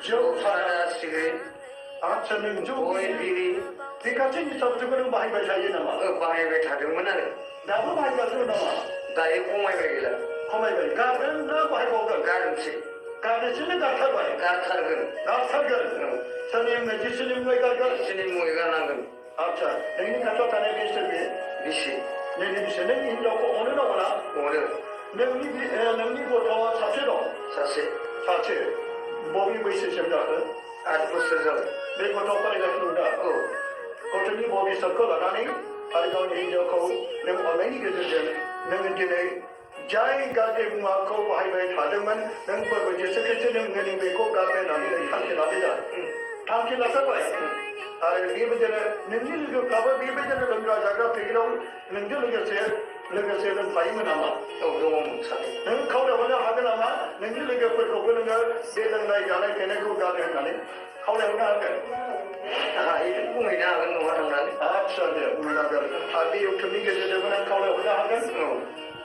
Jauh sana sigaret, oil biri, बे गासै निसाफोरखौ नों बाहायबाय थायो नामा? बाहायबाय थादोंमोन आरो दाबो बाहायगासिनो नामा? दायो खमायबाय गैला खमायबाय गारगोन ना बाहायबावगोन? गारनोसै गारनोसैनो गारथारबाय गारथारगोन गारथारगोन सोरनि मेडिसिननि मुङै गारगोन बिसोरनि मुङै गारनांगोन आदसा नोंनि खाथियाव थानाय बे सोर बे बिसि नोंनि बिसि नों हिनजावखौ अनो दङ ना? अनो नोंनि गथ'आ सासे दं सासे बबे बैसोसिम जाखो? 8 बोसोर जाबाय बे गथ'आ फरायगासिनो दं दा? औ गथ'नि भबिसतखौ लानानै आरो गावनि हिनजावखौ नों अननायनि गेजेरजों नोङो दिनै जाय गाज्रि मुवाखौ बाहायबाय थादोंमोन नों फोरबो जिसु ख्रिस्ट नों बेखौ गारबाय होननानै नों थांखि लादों दा? थांखि लाथारबाय आरो बेबायदिनो नोंनि लोगोफ्राबो बेबायदिनो लोंग्रा जाग्रा पेकेटाव नोंजों लोगोसे लोंफायोमोन नामा? औ दङमोन सानै नों खावलायहरनो हागोन नामा नोंनि लोगोफोरखौबो नोङो बे लोंनाय जानाय फेनायखौ गारनो होननानै खावलायहरनो हागोन? हायो बुंहैनो हागोन न'आव थांनानै आदसा दे बुंनो हागोन आरो बे इउटुबनि गेजेरजोंबो नों खावलायहरनो हागोन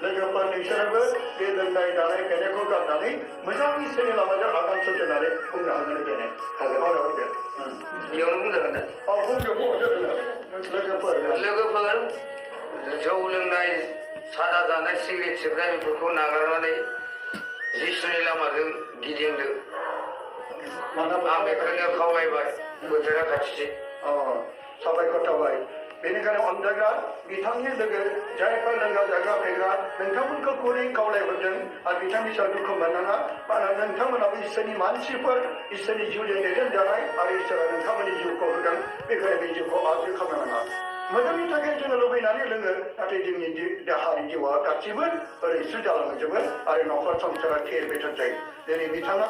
लोगोफोर नोंसोरबो बे लोंनाय जानाय फेनायखौ गारनानै मोजाङै सोरनि लामाजों आगान सुरनानै बुंनो हागोन बेनो खावलायहरदो बेयावनो बुंजागोन ना? लोगोफोर जौ लोंनाय सादा जानाय सिगारेट सोबनाय बेफोरखौ नागारनानै जिसुनि लामाजों गिदिंदो आं बेखौनो खावलायबाय बोथोरा खाथिसै साबायखर थाबाय बेनिखायनो अनजाग्रा बिथांनि लोगो जायफोर लोंग्रा जाग्रा फेग्रा नोंथांमोनखौ गुरै खावलायहरदों आरो बिथांनि सायाव दुखु मोननाङा मानोना नोंथांमोनाबो इसोरनि मानसिफोर इसोरनि जिउजों दैदेनजानाय आरो इसोरा नोंथांमोननि जिउखौ होदों बेखायनो बे जिउखौ आद्रि खालामनाङा मोजांनि थाखाय जोङो लुबैनानै लोङो नाथाय जोंनि देहानि जिउआ गासिबो ओरैसो जालांजोबो आरो न'खर संसारा थेर बेथेर जायो दिनै बिथाङा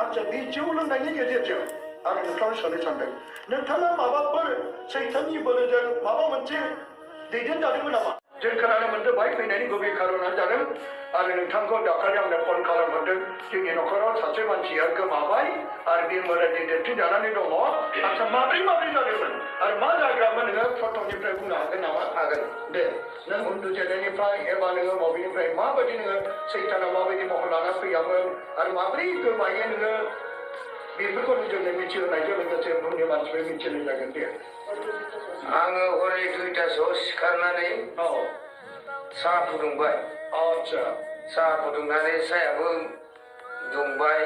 आदसा बे जौ लोंनायनि गेजेरजों आरो नोंथाङा सोंनो सानदों नोंथाङा माबाफोर सैताननि बोलोजों माबा मोनसे दैदेनजादोंमोन नामा? जों खोनानो मोनदों बाहाय फैनायनि गुबै खार'ना जादों आरो नोंथांखौ दाखालि आंनो फन खालामहरदों जोंनि न'खराव सासे मानसिया गोमाबाय आरो बे मोदायजों दिन्थिजानानै दङ आदसा माब्रै जादोंमोन आरो मा जाग्रामोन नोङो प्रथमनिफ्राय बुंनो हागोन नामा? हागोन दे नों उन्दुजेननायनिफ्राय एबा नोङो बबेनिफ्राय माबायदि नोङो सैताना माबायदि महर लाना फैयामोन आरो माब्रै गोमायो नोङो बेफोरखौ जोंनो मिथिहोनायजों लोगोसे बुहुमनि मानसिफोर मिथिहोनाय जागोन दे आङो हरै 2टासोआव सिखारनानै साहा फुदुंबाय आदसा साहा फुदुंनानै साहायाबो दुंबाय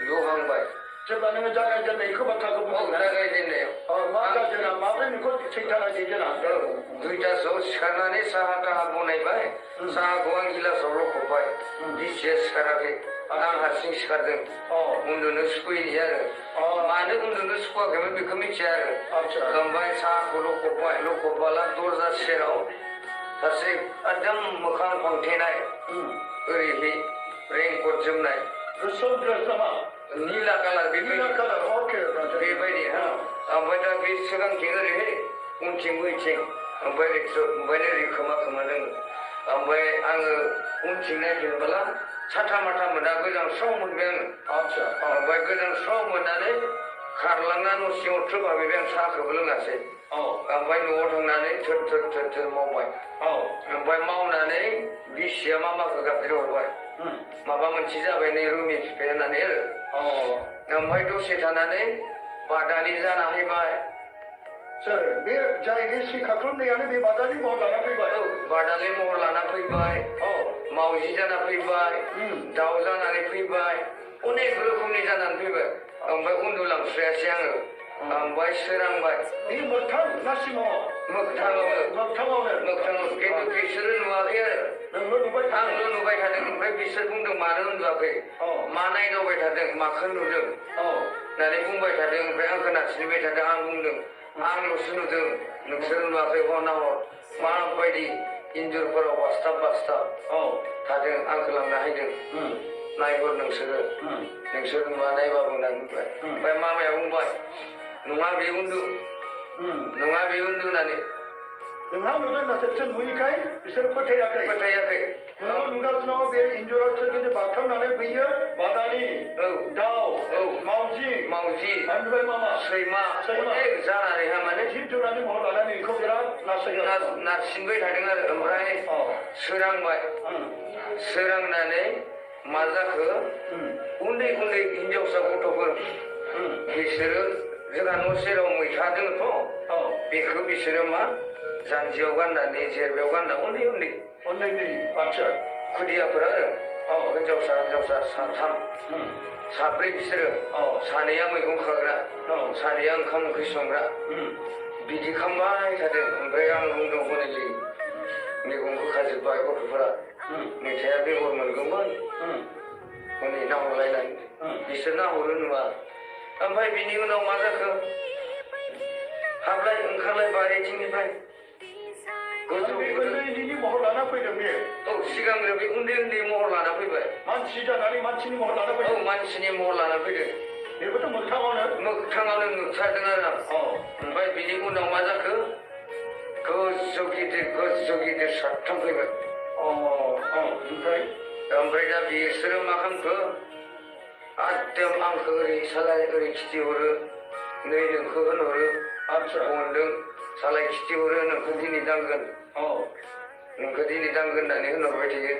लुहांबाय जेब्ला नोङो जागायजेननायखौ बाथ्राखौ बुंदों जागायजेननायाव मा जाजेना माब्रै नोंखौ सैताना दैदेना 2टासोआव सिखारनानै साहा ताहा बनायबाय साहाखौ आं गिलासाव लखबबाय बिसिया सिखाराखै आं हारसिं सिखारदों उन्दुनो सुखुयैनि आरो मानो उन्दुनो सुखुवाखैमोन बेखौ मिथिया आरो ओमफ्राय साहाखौ लखबबाला दरजा सेराव सासे एकदम मोखां फांथेनाय ओरैहाय रेनकट जोमनाय नीला कालार बेबायदि ओमफ्राय दा बे सिगांथिं ओरैहाय उनथिं बैथिं ओमफ्राय ओरै खोमा दोङो ओमफ्राय आङो उनथिं नायफिनबोला साथा माथा मोना गोजांस्राव मोनबाय आङो ओमफ्राय गोजांस्राव मोननानै खारलांना न' सिङाव थ्रोब हाबैबाय आं साहाखौबो लोङासै ओमफ्राय न'आव थांनानै थोर मावबाय ओमफ्राय मावनानै बिसिया मामाखौ गाबज्रिहरबाय माबा मोनसे जाबाय नै रुमि बिफाया होननानै आरो ओमफ्राय दसे थानानै बादालि जाना फैबाय सोर बे जाय बे सिखा खालामनायानो बे बादालि महर लाना फैबाय बादालि महर लाना फैबाय मावजि जाना फैबाय दाउ जानानै फैबाय अनेक रोखोमनि जानानै फैबाय ओमफ्राय उन्दुलांस्रायासै आङो ओमफ्राय सोरांबाय बे मोगथां ना सिमाङाव मोगथाङावनो खिन्थु बिसोरो नुवाखै आरो आंल' नुबाय थादों ओमफ्राय बिसोर बुंदों मानो उन्दुवाखै मा नायदावबाय थादों माखौ नुदों होननानै बुंबाय थादों ओमफ्राय आंखौ नारसिनबाय थादों आं बुंदों आंल'सो नुदों नोंसोरो नुवाखै हर माबायदि इन्जुरफोराव बासथाब थादों आंखौ लांना हायदों नायहर नोंसोरो नुवा नायबाबो होननानै बुंबाय ओमफ्राय मामाया बुंबाय नङा बे उन्दु होननानै नोंहा नुदों नाथाय सोर नुयैखाय बिसोर फोथायाखै नोंनाव नुगासिनो बे इन्जुराव सोरगिदिं बारखांनानै फैयो बादालि दाउ मावजि ओमफ्राय मामा सैमा जानानैहा माने जिब जुनारनि महर लानानै बेखौ बिराद नारसिनबाय थादों आरो ओमफ्राय सोरांबाय सोरांनानै मा जाखो उन्दै हिनजावसा गथ'फोर बिसोरो जोंहा न' सेराव मैथा दङथ' बेखौ बिसोरो मा जानजियाव गाननानै जेरबायाव गानना उन्दै उन्दै आच्छा खुदियाफोर आरो हिनजावसा साथाम साब्रै बिसोरो सानैया मैगं खाग्रा सानैया ओंखाम ओंख्रि संग्रा बिदि खालामबाय थादों ओमफ्राय आं बुंदों हनैलै मैगंखौ खाजोब्बाय गथ'फोरा मैथाया बेगर मोनगौमोन हनै नाहरलायनानै बिसोर नाहरो नुवा ओमफ्राय बिनि उनाव मा जाखो हाबलाय ओंखारलाय बारिथिंनिफ्राय गोजौनि महर लाना फैदों बेयो औ सिगांग्रो बे उन्दै उन्दै महर लाना फैबाय मानसि जानानै मानसिनि महर लाना औ फैदों मानसिनि महर लाना फैदों बेबोथ' मोगथाङावनो नुथारदों आरो आं ओमफ्राय बिनि उनाव मा जाखो गोजौ गिदिर साथाम फैबाय ओमफ्राय दा बिसोरो मा खालामखो एकदम आंखौ ओरै सालाय ओरै खिथिहरो नै नोंखौ होनहरो अनदों सालाय खिथिहरो नोंखौ दिनै दांगोन होननानै होनहरबाय थायो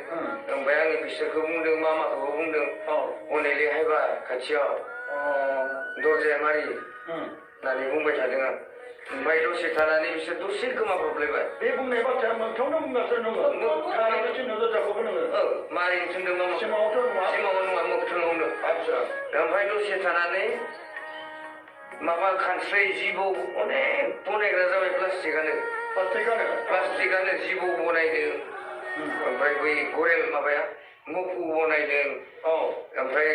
ओमफ्राय आङो बिसोरखौ बुंदों मामाखौबो बुंदों हनैलै हायबा खाथियाव दरजाया मारि होननानै बुंबाय थादों आं ओमफ्राय दसे थानानै बिसोर दसे गोमाब्रबलायबाय बे बुंनाय बाथ्राया मोगथावनो बुंगासिनो नोङो मारिनो थिनदों मामा सिमाङाव नङा मोगथाङावनो ओमफ्राय दसे थानानै माबा खानस्रै जिबौ अनेक बनायग्रा जाबाय प्लास्टिकानो जिबौ बनायदों ओमफ्राय बै गरेल माबाया मोफौ बनायदों ओमफ्राय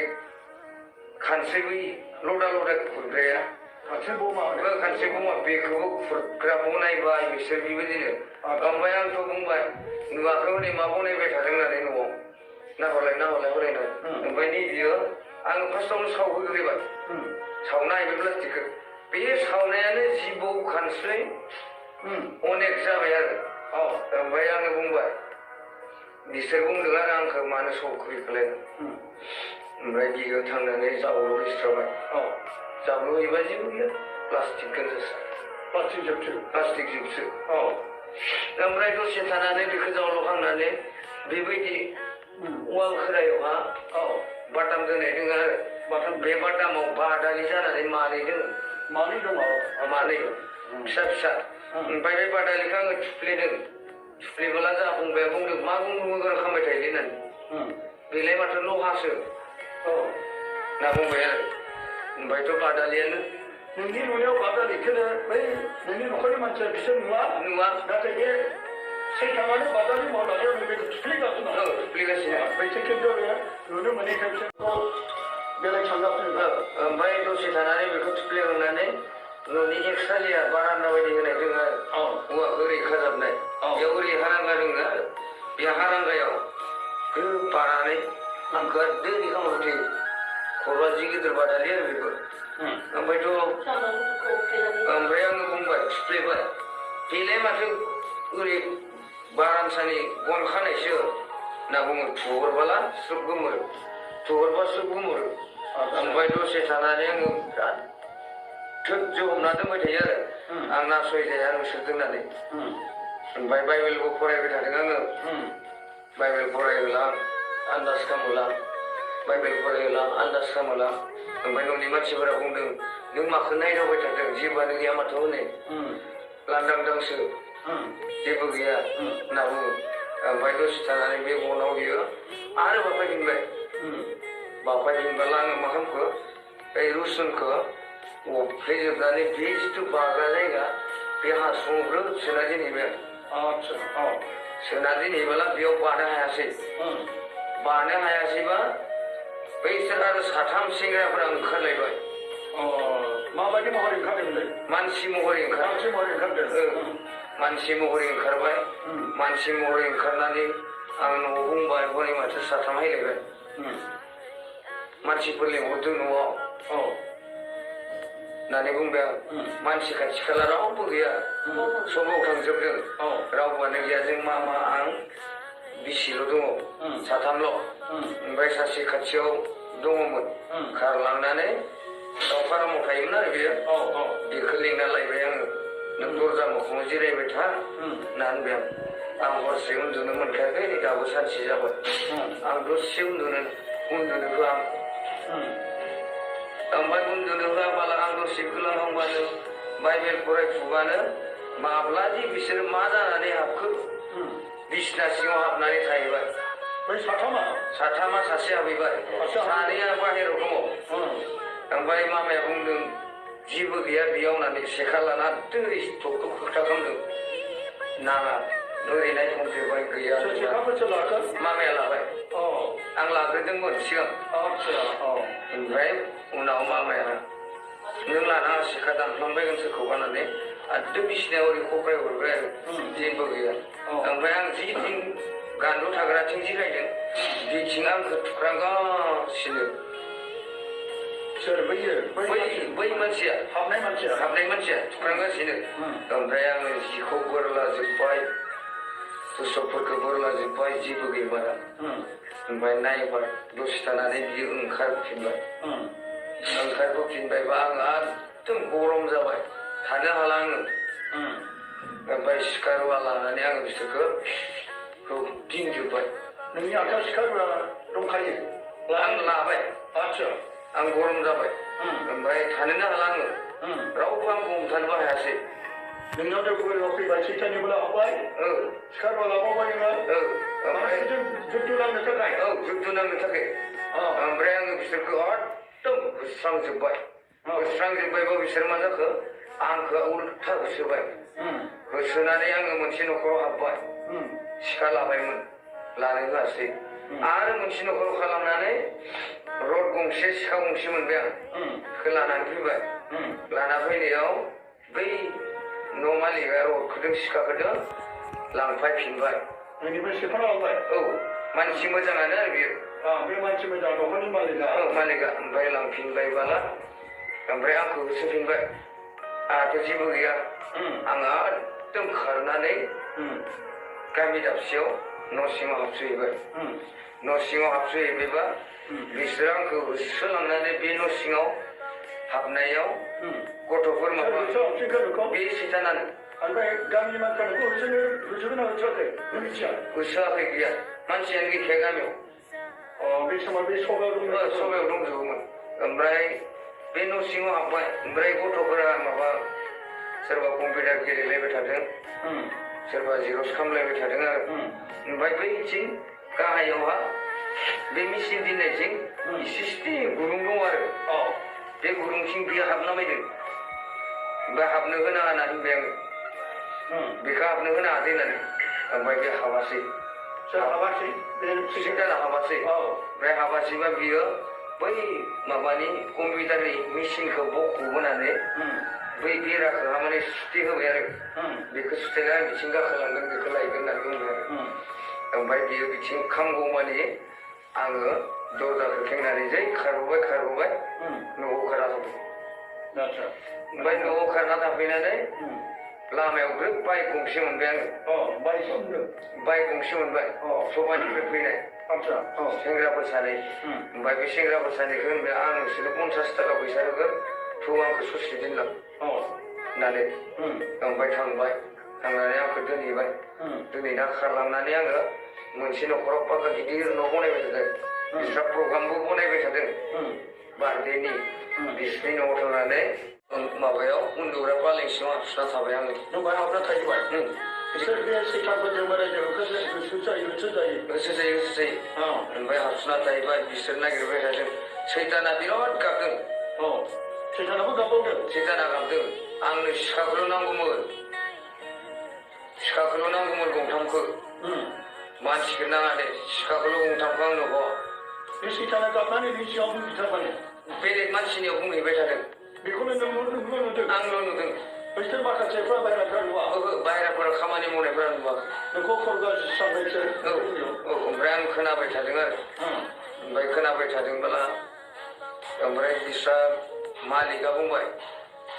खानस्रै बै लदा खुरग्राया खानस्रै बमा बेखौबो खुरग्रा बनायबाय बिसोर बेबायदिनो ओमफ्राय आंथ' बुंबाय नुवाखै हनै मा बनायबाय थादों होननानै न'आव नाहरलाय हरायनाय ओमफ्राय नै बियो आङो फार्स्टआवनो सावहोग्रोबाय सावना हैबाय प्लास्टिकखौ बे सावनायानो जिबौ खानस्रै अनेक जाबाय आरो ओमफ्राय आङो बुंबाय बिसोर बुंदों आरो आंखौ मानो सौखो ओमफ्राय बियो थांनानै जावल' हैस्राबाय जावल' हैबा जेबो गैया प्लास्टिक जोबसो ओमफ्राय दसे थानानै बेखौ जावल'खांनानै बेबायदि वाल खोरायावहा बाटाम दोननाय दङ आरो बे बाटामाव बादालि जानानै मानै दङ मानै फिसा ओमफ्राय बे बादालिखौ आङो थुफ्लेबोला जा फंबाया बुंदों मा गुंग्रुं खालामबाय थायोलै होननानै बेलाय माथो लहासो होनना बुंबाय आरो ओमफ्रायथ' बादालियानो नोंनि नुनायाव बादालिखौनो बै नोंनि न'खरनि मानसिया बिसोर नुवा नाथाय बे सैतानानो बादालि मावनानै बेखौ थुफ्लेगासिनो बैसो खिन्थु नुनो मोनैखाय बिसोरखौ बेलेग सानगासिनो ओमफ्राय दसे थानानै बेखौ थुफ्लेखांनानै न'नि एकसालिया बारान्दा बायदि होनाय दङ आरो औवाखौ ओरै खाजाबनाय बेयाव ओरै हारांगा दङ आरो बे हारांगायाव बानानै आंखौ दै खालामबाय थायो खर'आ जि गिदिर बादालि आरो बेखौ ओमफ्राय आङो बुंबाय थुफ्लेबाय बेलाय माथो ओरै बारान्सानि गन खानायसो होनना बुङो थुहरबा स्रुब गोमोरो ओमफ्राय दसे थानानै आङो बिराद थोबजो हमना दोनबाय थायो आरो आं नासयजाया नोंसोरजों होननानै ओमफ्राय बाइबेलबो फरायबाय थादों आङो बाइबेल फरायोब्ला आन्दाज खालामोला ओमफ्राय न'नि मानसिफोरा बुंदों नों माखौ नायदावबाय थादों जेबोआनो गैया माथो हनै लांदांदांसो जेबो गैया होनना बुङो ओमफ्राय दसे थानानै बे गनाव बियो आरो बाफायफिनबोला आङो मा खालामखो बे रुसुनखौ अफ्लेजोबनानै बे जिथु बाग्रा जायगा बे हासुङाव ग्रोब सोना दोनहैबाय सोना दोनहैबोला बेयाव बानो हायासैबा बैसोर आरो साथाम सेंग्राफोरा ओंखारलायबाय माबायदि महरै ओंखारदोंमोनलाय मानसि महरै ओंखारबाय मानसि महरै ओंखारनानै आं न'आव बुंबाय हनै माथो साथाम हायलायबाय मानसिफोर लेंहरदों न'आव होननानै बुंबाय आं मानसि खाथि खाला रावबो गैया सबाव थांजोबदों रावबोआनो गैया जों मामा आं बिसिल' दङ साथामल' ओमफ्राय सासे खाथियाव दङमोन खारलांनानै दाउ फारामाव थायोमोन आरो बेयो बेखौ लिंना लायबाय आङो नों दरजा मोखाङाव जिरायबाय था होनना होनबाय आं हरसे उन्दुनो मोनखायाखै दाबो सानसे जाबाय आं दसे उन्दुनो होआ ओमफ्राय उन्दुनो होआबाला आं दसे गोलांहांबानो बाइबेल फरायफुबानो माब्लादि बिसोर मा जानानै हाबखो बिसिना सिङाव हाबनानै थाहैबाय बै साथामा सासे हाबहैबाय सानैया बाहेरायाव दङ ओमफ्राय मामाया बुंदों जेबो गैया बेयाव होननानै सेखा लाना दै थपखौ खोथा खालामदों नाङा ओरैनाय खमजोबाय गैया मामाया लाबाय आं लाग्रोदोंमोन सिगां ओमफ्राय उनाव मामाया नों लानाङा सेखा दानफ्लांबायगोन सोरखौबा होननानै आरो बिसिनायाव ओरै खब्राय हरबाय आरो जेबो गैया ओमफ्राय आं जिथिं गान्दु थाग्राथिं जिरायदों बिथिं आंखौ थुख्रांगासिनो सोर बै मानसिया हाबनाय मानसिया थुख्रांगासिनो ओमफ्राय आङो जिखौ बोरलाजोब्बाय थुसबफोरखौ बोरलाजोब्बाय जेबो गैमारा ओमफ्राय नायबाय दसे थानानै बियो ओंखारबोफिनबायबा आङो एकदम गरम जाबाय थानो हाला आङो ओमफ्राय सिखा रुवा लानानै आङो बिसोरखौ गिंजोब्बाय नोंनि आखायाव सिखा रुवा दंखायो आं लाबाय आं गरम जाबाय ओमफ्राय थानोनो हाला आङो रावबो आंखौ हमथानोबो हायासै नोंनाव देवगुरियाव फैबाय सैताननिबो लाबाय सिखा रुवा लाबावबाय नोङो ओमफ्राय जुद्ध नांनो थाखाय जुद्ध नांनो थाखाय ओमफ्राय आङो बिसोरखौ एकदम होस्रांजोब्बायबा बिसोर मा जाखो आंखौ उल्था होसोबाय होसोनानै आङो मोनसे न'खराव हाबबाय सिखा लाबायमोन लानो होआसै आरो मोनसे न'खराव खालामनानै रड गंसे सिखा गंसे मोनबाय आं बेखौ लानानै फैबाय लाना फैनायाव बै न' मालिकआ रडखौजों सिखाखौजों लांफायफिनबाय नोंनिफ्राय सेखा लांबाय मानसि मोजाङानो आरो बियो बे मानसि मोजां न'खरनि मालिकआ ओमफ्राय लांफिनबायबाला ओमफ्राय आंखौ होसोफिनबाय आंहाथ' जेबो गैया आङो एकदम खारनानै गामि दाबसेयाव न' सिङाव हाबसोहैबाय न' सिङाव हाबसोहैबायबा बिसोरो आंखौ होसोलांनानै बे न' सिङाव हाबनायाव गथ'फोर माबा बे सैतानानो ओमफ्राय गामिनि मानसिफोरखौ होसोगोना होसोआखै होसोआखै गैया मानसियानो गैखाया गामियाव बे समाव बे सबायाव दंजोबोमोन ओमफ्राय बे न' सिङाव हाबबाय ओमफ्राय गथ'फोरा माबा सोरबा कम्पिउटार गेलेलायबाय थादों सोरबा जिर'क्स खालामलायबाय थादों आरो ओमफ्राय बैथिं गाहायावहा बे मेचिन दोननायथिं इसे गुदुं दं आरो बे गुदुंथिं बियो हाबना फैदों ओमफ्राय हाबनो होनाङा होनना बुंबाय आङो बेखौ हाबनो होनो हादों होननानै ओमफ्राय बे हाबासै सैताना हाबासै ओमफ्राय हाबासैबा बियो बै माबानि कम्पिउटारनि मेचिनखौ बख'बोनानै बै बेराखौ माने सुथे होबाय आरो बेखौ सुथेनानै बिथिं गाखोलांगोन बेखौ लायगोन होननानै बुंबाय आरो ओमफ्राय बियो बिथिं खामगौमानि आङो दरजाखौ खेंनानै जै खारबोबाय न'आव खारना थांबाय ओमफ्राय न'आव खारना थाफैनानै लामायाव ग्रोब बाइक गंसे मोनबाय आङो बाइक गंसे मोनबाय सबानिफ्राय फैनाय सेंग्राफोर सानै ओमफ्राय बे सेंग्राफोर सानैखौ होनबाय आं नोंसोरनो 50 थाखा फैसा होगोन आंखौ ससे दोनलां होननानै ओमफ्राय थांनानै आंखौ दोनहैबाय दोनहैना खारलांनानै आङो मोनसे न'खराव पाका गिदिर न' बनायबाय थादों बिस्रा प्रग्रामबो बनायबाय थादों बार्थडेनि बिसोरनि न'आव थांनानै माबायाव उन्दुग्रा पालें सिङाव हाबसोना थाबाय आङो हाबना थाहैबाय बिसोर बे सैतानफोरजों मोदायजों होसो जायो ओमफ्राय हाबसोना थाहैबाय बिसोर नागिरबाय थादों सैताना बिराद गाबदों सैतानाबो गाबबावदों सैताना गाबदों आंनो सिखाखौल' नांगौमोन गंथामखौ मानसिखौ नाङा दे सिखाखौल' गंथामखौ आंनो हर बे सैताना गाबनानै बे सिङाव बुंबिथारबाय बेलेग मानसिनियाव बुंहैबाय थादों बेखौनो नोंल' नुदों आंल' नुदों बैसोर माखासेफ्रा बाहेराफ्रा नुवा बाहेराफोराव खामानि मावनायफोरा नुवाखै नोंखौ खरगा जिस्रांबायसो ओमफ्राय आं खोनाबाय थादों आरो ओमफ्राय खोनाबाय थादोंब्ला ओमफ्राय बिस्रा मालिकआ बुंबाय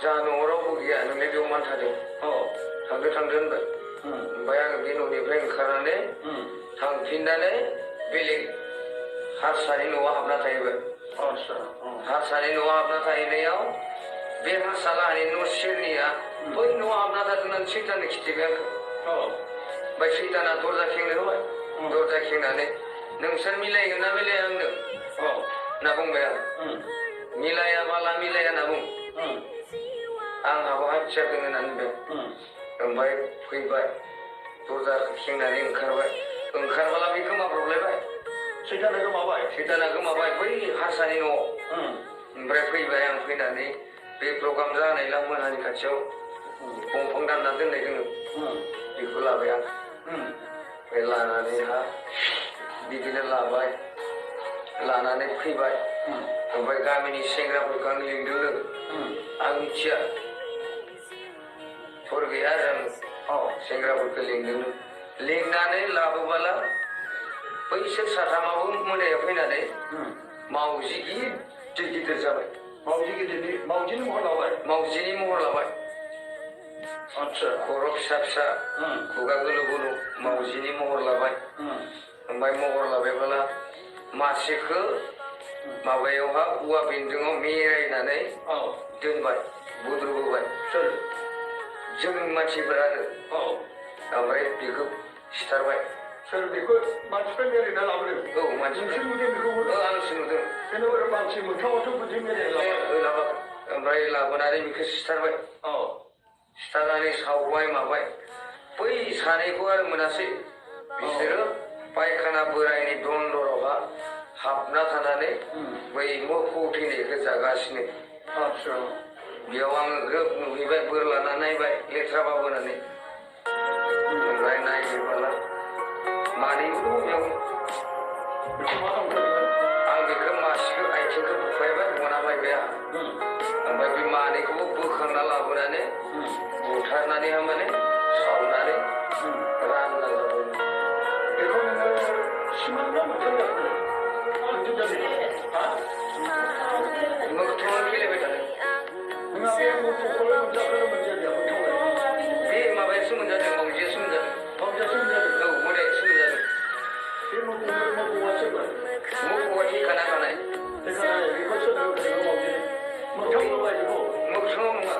जोंहा न'आव रावबो गैया नोंलाय बेयाव मानो थादों थांदो होनबाय ओमफ्राय आङो बे न'निफ्राय ओंखारनानै थांफिननानै बेलेग हारसानि न'आव हाबना थाहैबाय हारसानि न'आव हाबना थाहैनायाव बे हारसा लाहानि न' सेरनिया बै न'आव हाबना थादों होननानै सैताननो खिथिबाय आंखौ ओमफ्राय सैताना दरजा खेंनो होबाय दरजा खेंनानै नोंसोर मिलायगोन ना मिलाया आंनो होनना बुंबाय आं मिलायाबाला मिलाया होनना बुं आंहाबो हाथियार दङ होननानै बे ओमफ्राय फैबाय दरजा खेंनानै ओंखारबाय ओंखारबोला बे गोमाब्रबलायबाय सैताना गोमाबाय बै हारसानि न'आव ओमफ्राय फैबाय आं फैनानै बे प्रग्राम जानायला मोनानि खाथियाव दंफां दानना दोननाय दोङो बेखौ लाबाय आं ओमफ्राय लानानैहा बिदिनो लाबाय लानानै फैबाय ओमफ्राय गामिनि सेंग्राफोरखौ आं लिंदों आं मिथिया थर गैया आरो आं सेंग्राफोरखौ लिंदों लिंनानै लाबोबाला बैसोर साथामाबो मोनायाव फैनानै मावजि गिदिर गिदिर जाबाय मावजिनि महर लाबाय आच्छा खर' फिसा फिसा खुगा गोलौ गोलौ मावजिनि महर लाबाय ओमफ्राय महर लाबायबोला मासेखौ माबायावहा औवा बेन्दोङाव मेरायनानै दोनबाय बुद्रुबोबाय जोंनि मानसिफोरा आरो ओमफ्राय बेखौ सिथारबाय सोर बेखौ मानसिफ्रा मेरायना लाबोदों औ मानसिफोर नुदों बेखौबो आंसो नुदों जेनेबा मानसि मोगथाङावथ' बिदि मेरायना लाबाय ओमफ्राय लाबोनानै बेखौ सिथारबाय सिथारनानै सावबाय माबाय बै सानैखौ आरो मोनासै बिसोरो पायखाना बोरायनि दन्दरावहा हाबना थानानै बै मोफौ थैनायखौ जागासिनो बेयाव आङो ग्रोब नुहैबाय बोर लाना नायबाय लेथ्रा बाबोनानै ओमफ्राय नायहैबाला मानैबो दं बेयाव आं बेखौ मासेखौ आथिंखौ बुफायबाय बनाबायबाय आं ओमफ्राय बे मानैखौबो बोखांना लाबोनानै बुथारनानै माने सावनानै रानना जाबाय बेखौ नोङो सिमांना मोगथाङाव मोगथाङाव गेलेबाय थादों नोंहा बे मोफौखौल' मोनजाखौल' मोनजाया मोगथाङाव बे माबायासो मोनजादों मावजियासो मोनजादों औ मोदायासो मोनजादों बे मोफौआ सोरमोन मोफौआ थैखाना थानाय बेखौ सोरनो मोगथाङाव लायगौ मोगथाङाव नङा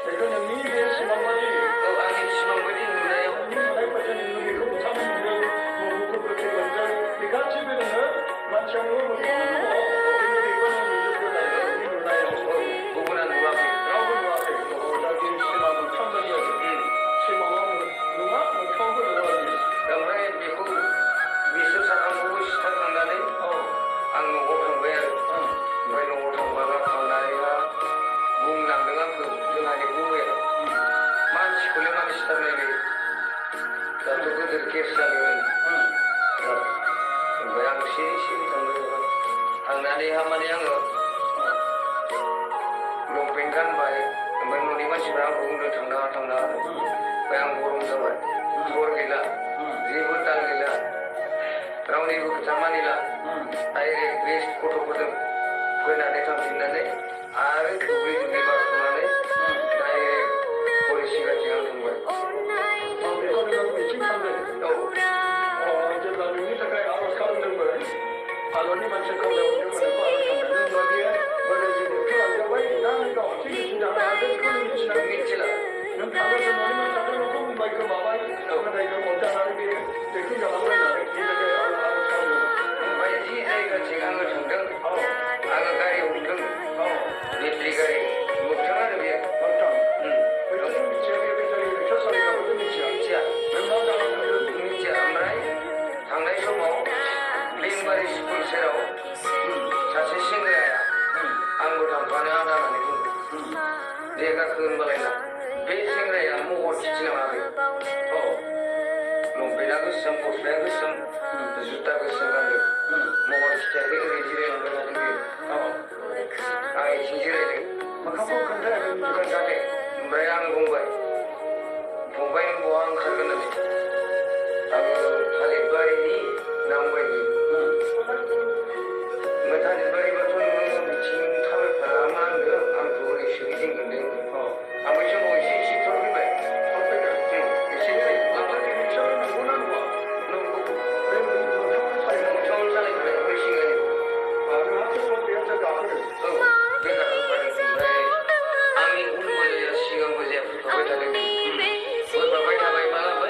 बेखौ नोंनि बे सिमां बादि औ आंनि सिमां बायदि नुनायाव नुनायबायदि नोङो बेखौ मोगथाङाव नुदों मोफौखौ गोथै मोनदों बे गासिबो नोङो मानसियावनो मोगथाङाव दङ खिन्थु बेखौ नों नुजोबदों नोंनि नुनायाव गुबुना नुवाखै रावबो नुवाखै दा बे सिमा मोगथां बादि आरो सिमाङाव नङा मोगथाङावबो नङा ओमफ्राय बेखौ बिसोर साथामखौबो सिथारखांनानै आं न'आव थांबाय आरो ओमफ्राय न'आव थांबाला थांनानैहा बुंलांदों आंखौ जोंहानि गुबैया मानसिखौलाय मानो सिथारनायलै दाथ' गोदोर केस जागोन ओमफ्राय आं सिरि सिरि थांबाय थांनानैहा माने आङो लंपेन्ट गानबाय ओमफ्राय न'नि मानसिफ्रा आंखौ बुंदों थांनाङा थांनाङा ओमफ्राय आं गरम जाबाय खबर गैला जेबो ताल गैला रावनिबो खोथा मानिला डाइरेक्ट बे गथ'फोरजों फैनानै थांफिननानै आरो दुब्लि दुब्लि बारस'नानै डाइरेक्ट पुलिस सिगाथिं आं थांबाय बेखौ नोङो मिथिं थांदों जेब्ला नोंनि थाखाय आर'ज खालामदोंमोन हादरनि मानसि खावलायहरदोंमोन नोंखौ आर'ज खालामदों होनबा बेयो बोराय जोंखौ लांजोब्बाय ना नों गाव हारसिं मिथिजानो हादों बेखौ नों मिथिला नों थांबाय न'नि मानसियाथ' नोंखौ बुंबाय गोमाबाय मोदायजों अरजानानै बे बेखौ जालांबाय होननानै बे थाखाय आं आर'ज खालामदों ओमफ्राय जि जायगाथिं आङो थांदों आङो गारि हमदों बेट्रि गारि मोगथां आरो बेयो मोगथां बेखौ मिथिया बे बेटारि रिक्सा सालायग्राखौथ' मिथिया नों मा जानानै थांदों मिथिया ओमफ्राय थांनाय समाव बेंबारि स्कुल सेराव सासे सेंग्राया आंबो थांफानो आदा होननानै बुंदों दे गाखो होनबालायना बे सेंग्राया महर खिथिलाङाखै लंपेन्टआ गोसोम गस्लाया गोसोम जुथा गोसोम गानदों महर खिथियाखै ओरै जिरायलांबाय थादों बेयो आं इथिं जिरायदों मोखांखौ खोन्थायाखै खोन्थादों ओमफ्राय आं बुंबाय फंबाय नों बहा ओंखारगोन होननानै आङो थालिरबारिनि नांबायनि ओमफ्राय थालिरबारिबाथ' नोङो बिथिं थाबायफाला मा होनदों आंथ' ओरैसो गिदिंगोन आं बै समाव एसे एसे थरफैबाय एसे नंगौना नङा नंगौ बे मोगथाङाव सालायखादों बै सिंगानि औ बे गाखोफादों ओमफ्राय आंनि उन बोजाया सिगां बोजाया फैफाबाय थादों फैफाबाय थाबाय माला बै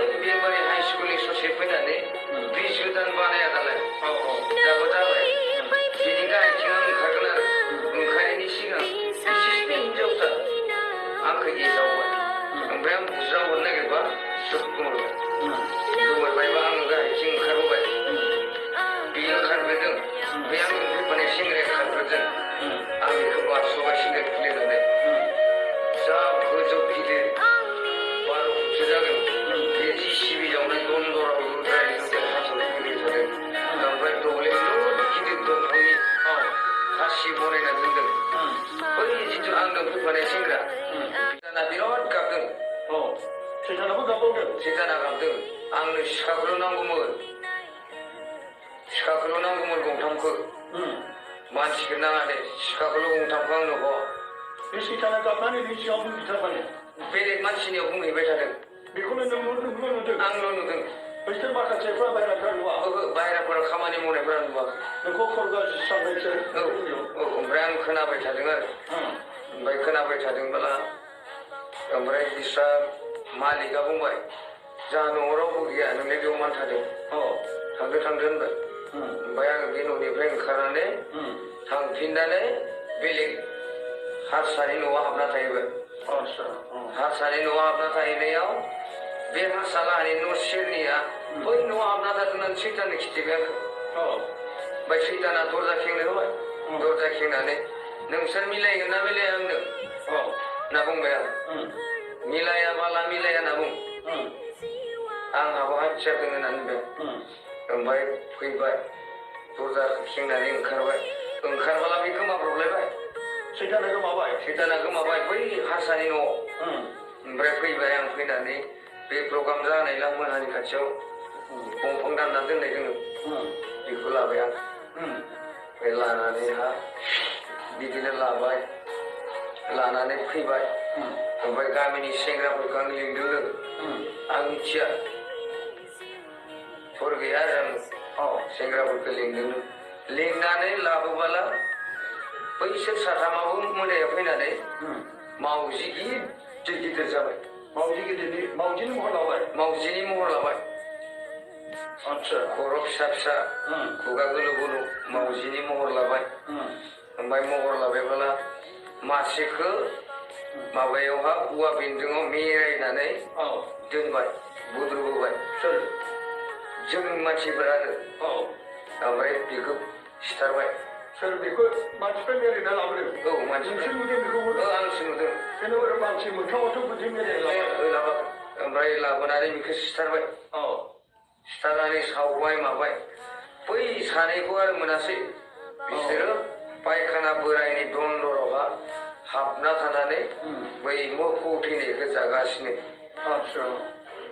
आंनो सिखाखौल' नांगौमोन गंथामखौ मानसिखौ नाङा दे सिखाखौल' गंथामखौ आंनो हर बे सैताना गाबनानै बे सिगाङाव बुंथारबाय बेलेग मानसिनियाव बुंहैबाय थादों बेखौनो नोंल' नुदों आंल' नुदों बैसोर माखासेफ्रा बाहेराफ्रा नुवा बाहेराफोराव खामानि मावनायफोरा नुवाखै नोंखौ खर गाज्रि ओमफ्राय आं खोनाबाय थादों आरो ओमफ्राय खोनाबाय थादोंब्ला ओमफ्राय बिस्रा मालिकआ बुंबाय जोंहा न'आव रावबो गैया नोंलाय बेयाव मानो थादों थांदो होनबाय ओमफ्राय आङो बे न'निफ्राय ओंखारनानै थांफिननानै बेलेग हारसानि न'आव हाबना थाहैबाय हारसानि न'आव हाबना थाहैनायाव बे हारसा लाहानि न' सेरनिया बै न'आव हाबना थादों होननानै सैताननो खिथिबाय आंखौ ओमफ्राय सैताना दरजा खेंनो होबाय दरजा खेंनानै नोंसोर मिलायगोन ना मिलाया आंनो होनना बुंबाय आं मिलायाबाला मिलाया होनना बुं आंहाबो हाथियार दङ होननानै बुंबाय ओमफ्राय फैबाय दरजा खेंनानै ओंखारबाला बे गोमाब्रबलायबाय सैताना गोमाबाय बै हारसानि न'आव ओमफ्राय फैबाय आं फैनानै बे प्रग्राम जानाय मोनानि खाथियाव दंफां दानना दोननाय दोङो बेखौ लाबाय आं ओमफ्राय लानानैहा बिदिनो लानानै फैबाय ओमफ्राय गामिनि सेंग्राफोरखौ आं लिंदों आं मिथिया थर गैया आरो आं सेंग्राफोरखौ लिंनानै लाबोबाला बैसोर साथामाबो मोनायाव फैनानै मावजि गिदिर जाबाय मावजिनि महर लाबाय खर' फिसा खुगा गोलौ मावजिनि महर लाबाय ओमफ्राय महर लाबायब्ला मासेखौ माबायावहा औवा बेन्दोङाव मेरायनानै दोनबाय बुद्रुबोबाय जोंनि मानसिफोरा आरो ओमफ्राय बेखौ सिथारबाय सोर बेखौ मानसिफ्रा मेरायना लाबोदों मानसिफ्रा नुदों बेखौबो आंसो नुदों जेनेबा मानसि मोगथाङावथ' बिदि मेरायना ओमफ्राय लाबोनानै बेखौ सिथारबाय सिथारनानै सावबाय माबाय बै सानैखौ आरो मोनासै बिसोरो पायखाना बोरायनि दन्दरावहा हाबना थानानै बै मोफौ थैनायखौ जागासिनो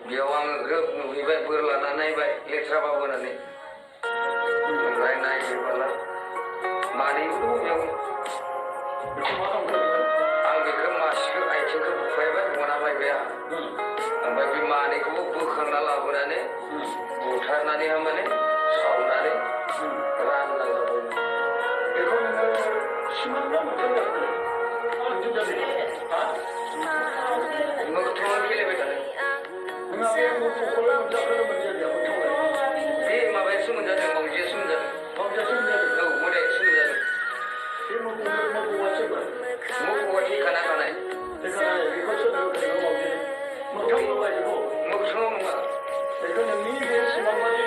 बेयाव आङो ग्रोब नुहैबाय बोर लाना नायबाय लेथ्रा बाबोनानै ओमफ्राय नायहैबाला मानैबो दं बेयाव आं बेखौ मासेखौ आथिंखौ बुफायबाय बनाबायबाय आं ओमफ्राय बे मानैखौबो बोखांना लाबोनानै बुथारनानै माने सावनानै रानना जाबाय बेखौ नोङो सिमांना मोगथां मोगथाङाव गेलेबाय थादों नोंहा बे मोफौखौलाय मोनजाखौनो मोनजाया बे माबायासो मोनजादों मावजियासो मोनजादों मोदायासो मोनजादों बे मोफौआ सोरमोन मोफौआ थैखाना थानाय बेखौ सोरनो मोगथाङाव बायदिखौ मोगथाङाव नङा बेखौ नोंनि बे सिमां बायदि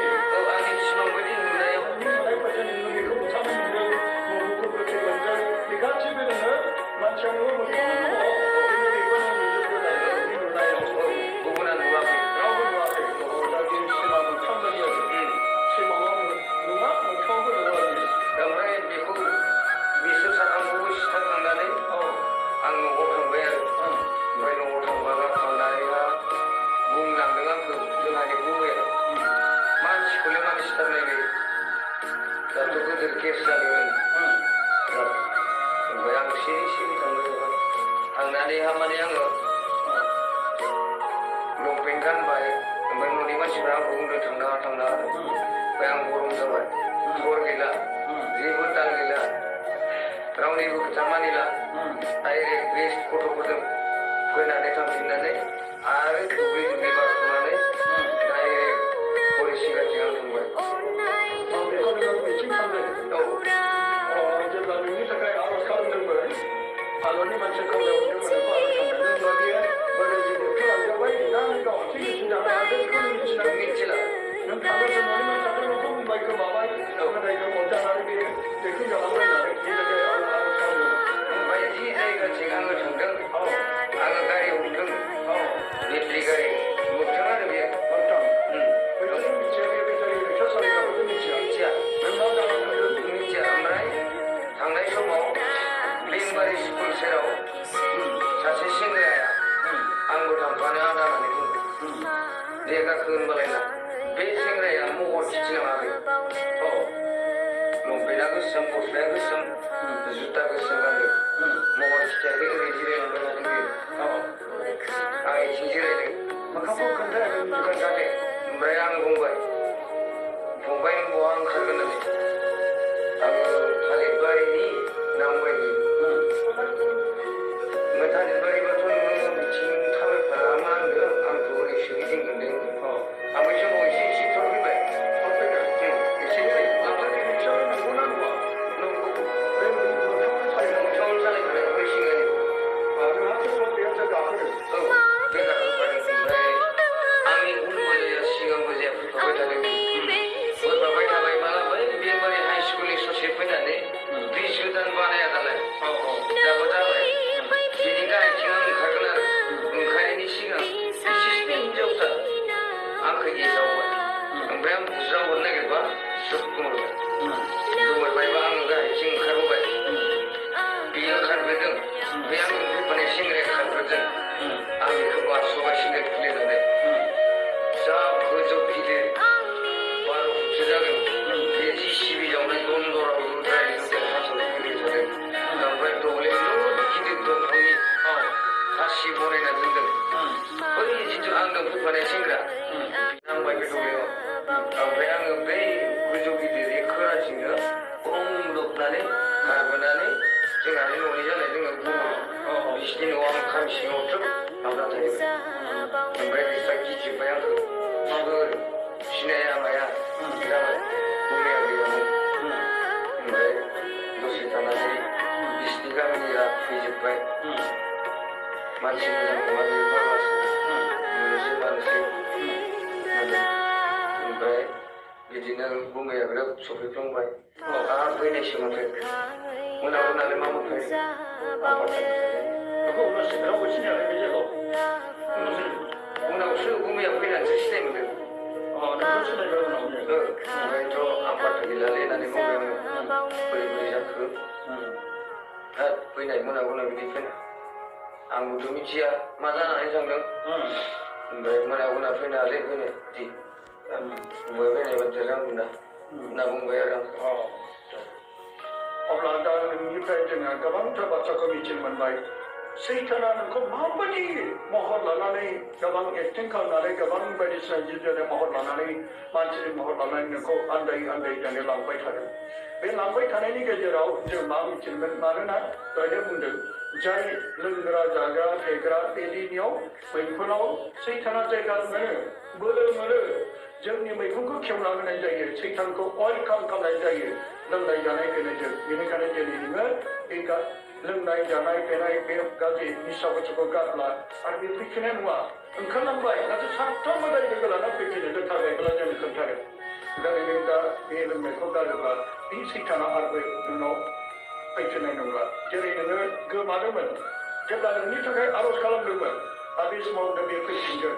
आंनि सिमां बायदि नुनायाव नुनायबायदि नोङो बेखौ मोगथाङाव नुदों मोफौखौ गोथै मोनदों बे गासिबो नोङो मानसिया नोङो मोगथाङाव दङ बेखौ नों नुजोबदों नुनायाव गुबुना नुवाखै रावबो नुवाखै दा बे सिमां मोगथां बायदि आरो सिमाङाव नङा मोगथाङावबो नङा ओमफ्राय बेखौ बिसोर साथामखौबो सिथारखांनानै आं न'आव थांबाय आरो ओमफ्राय न'आव थांबाला थांनानैहा बुंलांदों आंखौ जोंहानि गुबैया मानसिखौलाय मानो सिथारनाय गैया दाथ' गोदोर केस जादों ओमफ्राय आं सिरि थांबाय थांनानैहा माने आङो लंपेन्ट गानबाय ओमफ्राय न'नि मानसिफ्रा आंखौ बुंदों थांनाङा ओमफ्राय आं गरम जाबाय थर गैला जेबो ताल गैला रावनिबो खोथा मानिला डाइरेक्ट बे गथ'फोरजों फैनानै थांफिननानै आरो दुब्लि बारस'नानै डाइरेक्ट फरिसिगाथिं आं थांबाय बेखौ नोङो मिथिं थांदों जेब्ला नोंनि थाखाय आर'ज खालामदोंमोन हादरनि मानसि खावलायाव नोंखौ आर'ज खालामदों होनबा बेयो बोराय जिबौखौ लांजाबाय ना गाव हारसिं मिथिजानो हादों बेखौ मिथिला नों थाङोसो न'नि मानसियाथ' नोंखौ बुंबाय गोमाबाय नाथाय गोबाव जानानै बेखौ जालांबाय होननानै बे थाखाय आं आर'ज खालामदों ओमफ्राय जि जायगाथिं आङो थांदों आङो गारि हमदों बेटारि गारि मोगथां आरो बेयो मोगथां बेखौथ' मिथिया बे बेटारि रिक्सा सालायग्राखौथ' मिथिया नों मा जाना थांदों मिथिया ओमफ्राय थांनाय समाव बेंबारि स्कुल सेराव होनबालायना बे सेंग्राया महर खिथिनाङाखै लंपेन्टआ गोसोम गस्लाया गोसोम जुथा गोसोम गानदों महर खिथियाखै ओरै जिरायलांबाय थादों बियो आं इथिं जिरायदों मोखांखौ खोन्थायाखै खोन्थादों ओमफ्राय आं बुंबाय फंबाय नों बहा ओंखारगोन होननानै आङो थालिर बारिनि नांबायनि थालिर बारिबाथ' नोङो बिथिं थाबायफाला मा होनदों आंथ' ओरैसो गिदिंगोनदों आं बै समाव एसे एसे थरफैबाय एसे आंनि उनबो जाया सिगांबो जाया फैफाबाय थादों फैफाबाय थाबाय माला बै बेंबारि हाइ स्कुलनि ससे फैनानै ब्रिज गोदान बानाया दालाय दाबो जाबाय बिनि गाहायथिं आं ओंखारगोन आरो ओंखारनायनि सिगां एसे हिनजावसा आंखौ एदावबाय ओमफ्राय आं बुज्राव हरनो नागिरबा सोब गोमोरबायबा आङो गाहायथिं ओंखारबोबाय बियो खारबोदों बे आं फैफानाय सेंग्राया खारबोदों आं बेखौ बारस'बाय सिंगेट खुलिनानै जा गोजौ गिदिर 12 फुटसो जागोन बे जिसिबि जावनाय दन्दराव रुद्राय रुद्राय हास'नो फैबाय थादों ओमफ्राय दब्लायाव गिदिर दंफांनि खासि बनायना दोनदों बै जिथु आंजों फैफानाय सेंग्रा नांबाय बे दब्लायाव ओमफ्राय आङो बै गोजौ गिदिर खोलाथिंनो गंदबनानै खारबोनानै जोंहानि न'नि जानाय जोङो गुबुन बिसिनि न'आव आं खामि सिङाव थ्रोब हाबना थायोमोन ओमफ्राय बिस्रा गिजोब्बाय आंखौ सोर सिनाया माया जाबाय बुंनाया गैयामोन ओमफ्राय दसे थानानै बिसिनि गामिनिया फैजोब्बाय मानसि मोजां नङा बे फाग्लासो नुनोसै मानोसै ओमफ्राय बिदिनो बुंनाया बिराद सफैफ्लांबाय आंहा फैनायसो माथो मोनाबो नालाय मा मोनफैदों उनावसो गुमैया फैनानैसो सिनाय मोनदों ओमफ्रायथ' आं बाथा गैलालै होननानै बुंबाय आङो बोरै बोरै जाखो हाब फैनाय मोनाबो बिदि फैना आंबोथ' मिथिया मा जानानै थांदों ओमफ्राय मोनाबो फैनालै फैनाय बिदि बुंबाय फैनाय बाथ्राया आंबो होनना बुंबाय आरो आं अब्ला दा नोंनिफ्राय जोङो गोबांथार बाथ्राखौ मिथिनो मोनबाय सैताना नोंखौ माबायदि महर लानानै गोबां एक्टिं खालामनानै गोबां बायदिसिना जिब जुनार महर लानानै मानसिनि महर लानानै नोंखौ आन्दाय आन्दायनानै लांबाय थादों बे लांबाय थानायनि गेजेराव जों मा मिथिगोन मानोना दहायनो बुंदों जाय लोंग्रा जाग्रा फेग्रा बेनियाव मैखुनाव सैताना जायगा मोनो बोलो मोनो जोंनि मैखुनखौ खेवना होनाय जायो सैतानखौ वेलकाम खालामनाय जायो लोंनाय जानाय फैनायजों बेनिखायनो दिनै नोङो बे लोंनाय जानाय फेनाय बे गाज्रि निसा बुस्थुखौ गारब्ला आरो बे फैफिननाय नङा ओंखारलांबाय नाथाय साफ्रोम मोजां लोगो लाना फैफिनो दोनथारबायब्ला जों खोन्थागोन दिनै नों दा बे लोंनायखौ गारोब्ला बे सैताना आरो नोंनाव फैफिननाय नंला जेरै नोङो गोमादोंमोन जेब्ला नोंनि थाखाय आर'ज खालामदोंमोन आरो बे समाव नों बे फैफिनगोन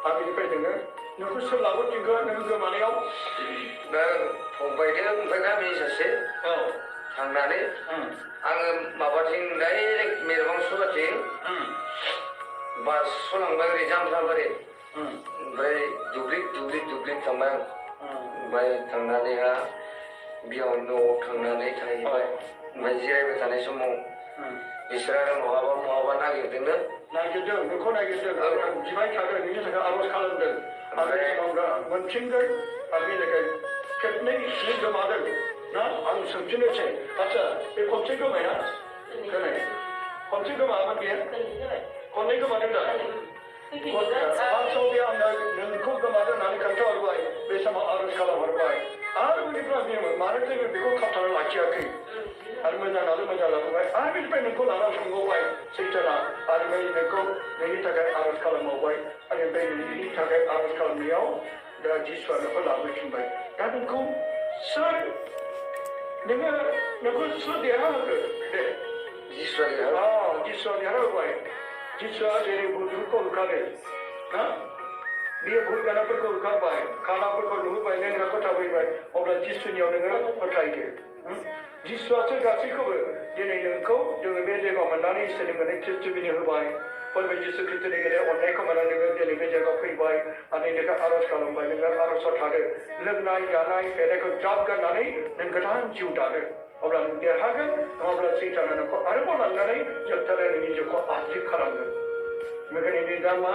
आरो बेनिफ्राय नोंखौ सोर लाबोफिनगोन नों गोमानायाव दा फंबायदों ओमफ्राय गामिनि सासे थांनानै आङो माबाथिं डाइरेक्ट मेरबां सलाथिं बास सलांबाय ओरै जामथाबारि ओमफ्राय दुब्लि थांबाय आं ओमफ्राय थांनानैहा बेयाव न'आव थांनानै थाहैबाय ओमफ्राय जिरायबाय थानाय समाव बिसोर आरो महाबा नागिरदोंनो नोंखौ नागिरदों बिबाय थादों नोंनि थाखाय आर'ज खालामदों ओमफ्राय मोनफिनगोन आरो बेनि थाखाय खेबनै नों गोमादों ना आं सोंफिननोसै आदसा बे खनसे गोमाया खोनाय खनसे गोमामोन बेयो खननै गोमादों दा फार्स्टआव बे आंनो नोंखौ गोमादों होननानै खोन्थाहरबाय बे समाव आर'ज खालामहरबाय आरो बेनिफ्राय बेयो मानो जोङो बेखौ खाबथाना लाखियाखै आरो मोजां लाबोबाय आरो बेनिफ्राय नोंखौ लाना थांबावबाय सैताना आरो बे नोंखौ नोंनि थाखाय आर'ज खालामबावबाय आरो बे नोंनि थाखाय आर'ज खालामनायाव दा जिसुआ नोंखौ लाबोफिनबाय दा नोंखौ सोर नोंखौ सोर देरहाहोखो दे जिसुआ देरहाहोबाय जिसुआ जेरै भुतफोरखौ होखारो ना बियो भुत गानाफोरखौ होखारबाय खानाफोरखौ नुहोबाय नों नोंखौ थाबैबाय अब्ला जिसुनियाव नोङो फोथायदो जिसुआसो गासैखौबो दिनै नोंखौ जोङो बे जायगायाव मोननानै इसोरनि मोननाय टेस्टिमनि होबाय फोरबो जिसु खृष्टनि गेदेर अननायखौ मोननानै दिनै बे जायगायाव फैबाय आरो नोंखौ आर'ज खालामबाय नोङो आर'जआव थादो लोंनाय जानाय फेनायखौ ज्राब गारनानै नों गोदान जिउ दादो अब्ला नों देरहागोन नङाब्ला सैताना नोंखौ आरोबाव लांनानै जोबथारनाय नोंनि जिउखौ आद्रि खालामगोन बेखायनो नों दा मा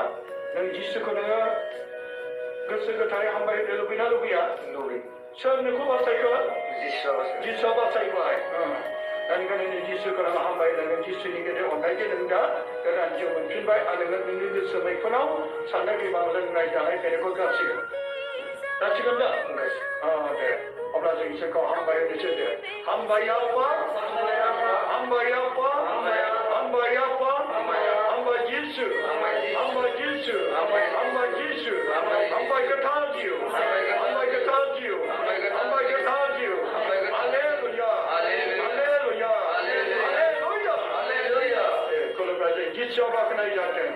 नों जिसुखौ नोङो गोसो गोथारै हामबाय होनो लुबैना लुबैया सोर नोंखौ बासायखो जिसुआ बासायबाय दानिखायनो नों जिसुखौ नों हामबाय होनांगोन जिसुनि गेदेर अननायजों नों दा गोदान जिउ मोनफिनबाय आरो नों नोंनि गोसो मैखुनाव साननाय बिमा लोंनाय जानाय फेनायखौ गारसिगोन गारसिगोन दा दे अब्ला जों इसोरखौ हामबाय होनोसै दे हामबायापा हामबायापा हामबायापा हामबाय जिसु हामबाय जिसु हामबाय जिसु हामबाय गोथार जिउ हामबाय गोथार जिउ हामबाय गोथार जिउ हालेलुया हालेलुया हालेलुया हालेलुया खुलुमबाय जिसुआ बाख्नाय जाथों